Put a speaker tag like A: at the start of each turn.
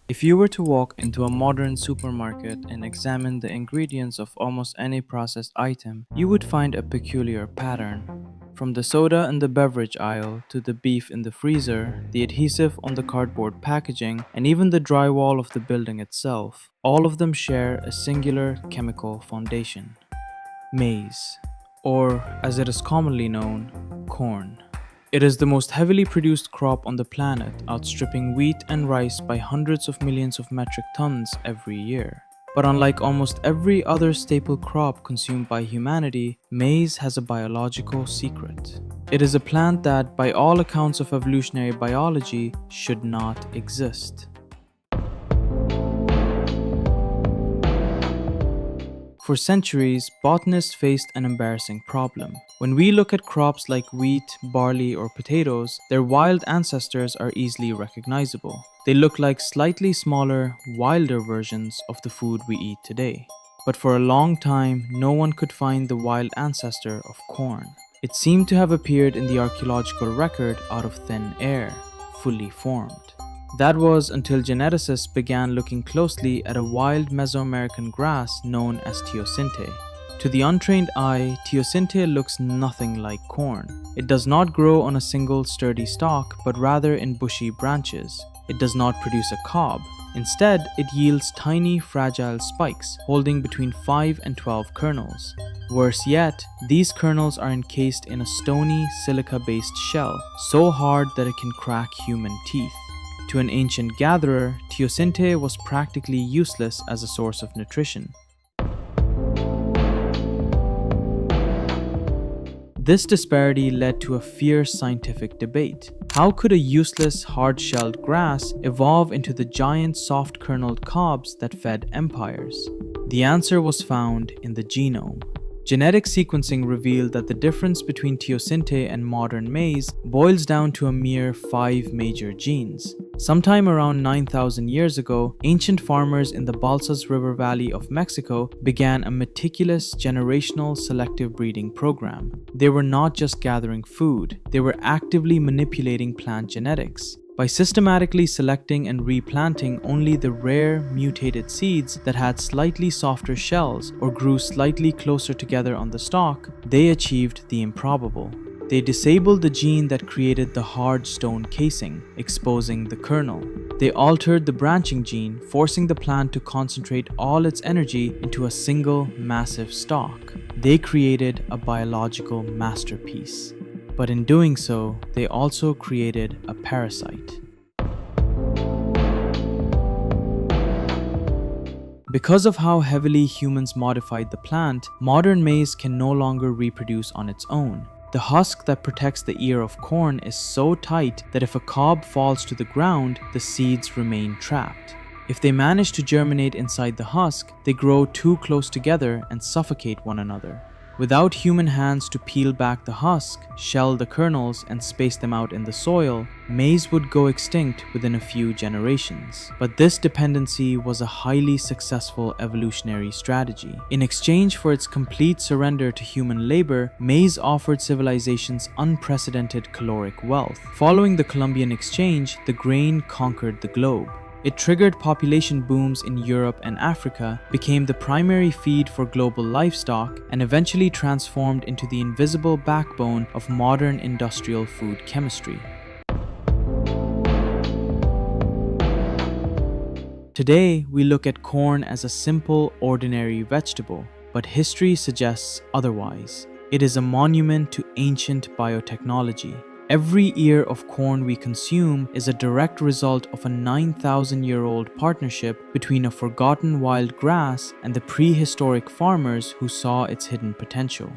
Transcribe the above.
A: If you were to walk into a modern supermarket and examine the ingredients of almost any processed item, you would find a peculiar pattern. From the soda in the beverage aisle to the beef in the freezer, the adhesive on the cardboard packaging, and even the drywall of the building itself, all of them share a singular chemical foundation: maize, or as it is commonly known, corn. It is the most heavily produced crop on the planet, outstripping wheat and rice by hundreds of millions of metric tons every year. But unlike almost every other staple crop consumed by humanity, maize has a biological secret. It is a plant that, by all accounts of evolutionary biology, should not exist. For centuries, botanists faced an embarrassing problem. When we look at crops like wheat, barley, or potatoes, their wild ancestors are easily recognizable. They look like slightly smaller, wilder versions of the food we eat today. But for a long time, no one could find the wild ancestor of corn. It seemed to have appeared in the archaeological record out of thin air, fully formed. That was until geneticists began looking closely at a wild Mesoamerican grass known as Teosinte. To the untrained eye, Teosinte looks nothing like corn. It does not grow on a single sturdy stalk, but rather in bushy branches. It does not produce a cob. Instead, it yields tiny, fragile spikes, holding between 5 and 12 kernels. Worse yet, these kernels are encased in a stony, silica-based shell, so hard that it can crack human teeth. To an ancient gatherer, Teosinte was practically useless as a source of nutrition. This disparity led to a fierce scientific debate. How could a useless, hard-shelled grass evolve into the giant, soft-kerneled cobs that fed empires? The answer was found in the genome. Genetic sequencing revealed that the difference between Teosinte and modern maize boils down to a mere 5 major genes. Sometime around 9,000 years ago, ancient farmers in the Balsas River Valley of Mexico began a meticulous generational selective breeding program. They were not just gathering food, they were actively manipulating plant genetics. By systematically selecting and replanting only the rare, mutated seeds that had slightly softer shells or grew slightly closer together on the stalk, they achieved the improbable. They disabled the gene that created the hard stone casing, exposing the kernel. They altered the branching gene, forcing the plant to concentrate all its energy into a single, massive stalk. They created a biological masterpiece. But in doing so, they also created a parasite. Because of how heavily humans modified the plant, modern maize can no longer reproduce on its own. The husk that protects the ear of corn is so tight that if a cob falls to the ground, the seeds remain trapped. If they manage to germinate inside the husk, they grow too close together and suffocate one another. Without human hands to peel back the husk, shell the kernels, and space them out in the soil, maize would go extinct within a few generations. But this dependency was a highly successful evolutionary strategy. In exchange for its complete surrender to human labor, maize offered civilizations unprecedented caloric wealth. Following the Columbian Exchange, the grain conquered the globe. It triggered population booms in Europe and Africa, became the primary feed for global livestock, and eventually transformed into the invisible backbone of modern industrial food chemistry. Today, we look at corn as a simple, ordinary vegetable, but history suggests otherwise. It is a monument to ancient biotechnology. Every ear of corn we consume is a direct result of a 9,000-year-old partnership between a forgotten wild grass and the prehistoric farmers who saw its hidden potential.